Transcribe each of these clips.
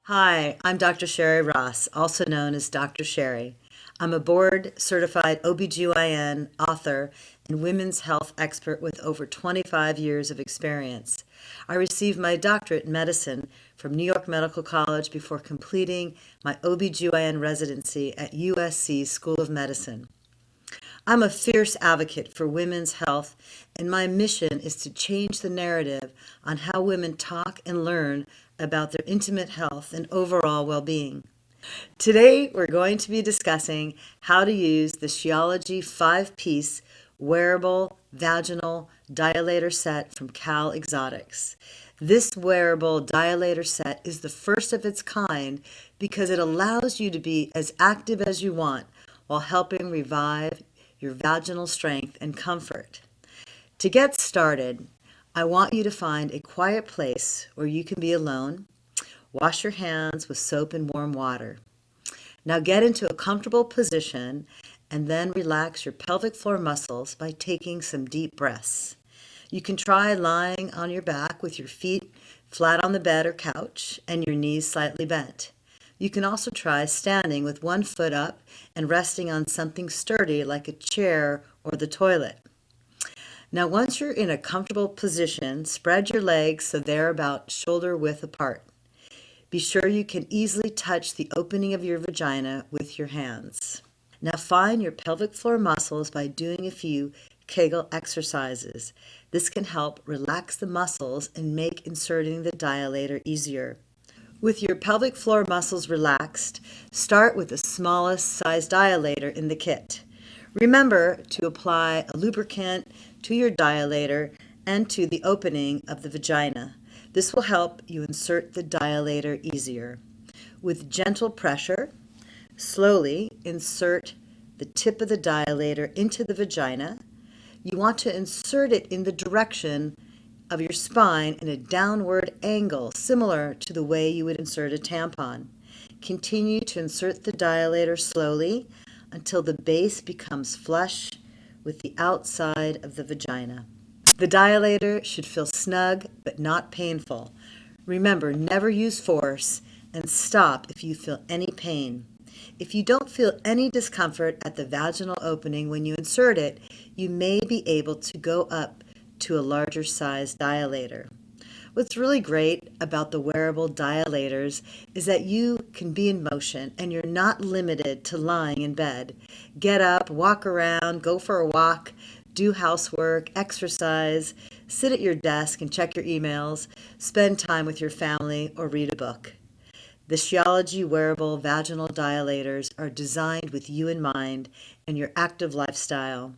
Hi, I'm Dr. Sherry Ross, also known as Dr. Sherry. I'm a board-certified OBGYN, author, and women's health expert with over 25 years of experience. I received my doctorate in medicine from New York Medical College before completing my OBGYN residency at USC School of Medicine. I'm a fierce advocate for women's health, and my mission is to change the narrative on how women talk and learn about their intimate health and overall well-being. Today, we're going to be discussing how to use the She-ology 5-piece wearable vaginal dilator set from Cal Exotics. This wearable dilator set is the first of its kind because it allows you to be as active as you want while helping revive your vaginal strength and comfort. To get started, I want you to find a quiet place where you can be alone. Wash your hands with soap and warm water. Now get into a comfortable position and then relax your pelvic floor muscles by taking some deep breaths. You can try lying on your back with your feet flat on the bed or couch and your knees slightly bent. You can also try standing with one foot up and resting on something sturdy like a chair or the toilet. Now, once you're in a comfortable position, spread your legs so they're about shoulder width apart. Be sure you can easily touch the opening of your vagina with your hands. Now, find your pelvic floor muscles by doing a few Kegel exercises. This can help relax the muscles and make inserting the dilator easier. With your pelvic floor muscles relaxed, start with the smallest size dilator in the kit. Remember to apply a lubricant to your dilator and to the opening of the vagina. This will help you insert the dilator easier. With gentle pressure, slowly insert the tip of the dilator into the vagina. You want to insert it in the direction of your spine in a downward angle, similar to the way you would insert a tampon. Continue to insert the dilator slowly until the base becomes flush with the outside of the vagina. The dilator should feel snug but not painful. Remember, never use force and stop if you feel any pain. If you don't feel any discomfort at the vaginal opening when you insert it, you may be able to go up to a larger size dilator. What's really great about the wearable dilators is that you can be in motion and you're not limited to lying in bed. Get up, walk around, go for a walk, do housework, exercise, sit at your desk and check your emails, spend time with your family, or read a book. The She-ology wearable vaginal dilators are designed with you in mind and your active lifestyle.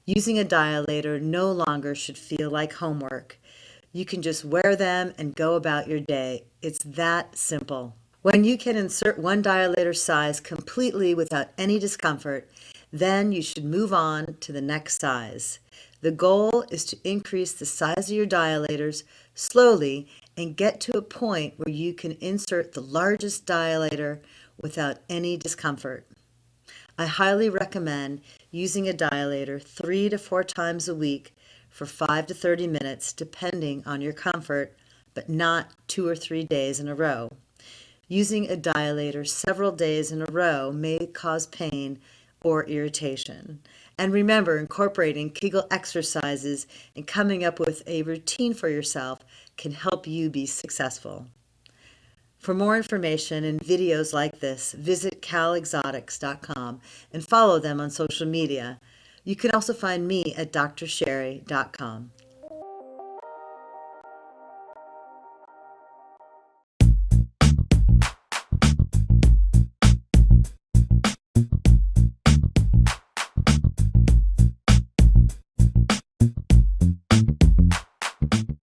Using a dilator no longer should feel like homework. You can just wear them and go about your day. It's that simple. When you can insert one dilator size completely without any discomfort, then you should move on to the next size. The goal is to increase the size of your dilators slowly and get to a point where you can insert the largest dilator without any discomfort. I highly recommend using a dilator 3 to 4 times a week for 5 to 30 minutes, depending on your comfort, but not 2 or 3 days in a row. Using a dilator several days in a row may cause pain or irritation. And remember, incorporating Kegel exercises and coming up with a routine for yourself can help you be successful. For more information and videos like this, visit calexotics.com and follow them on social media. You can also find me at drsherry.com.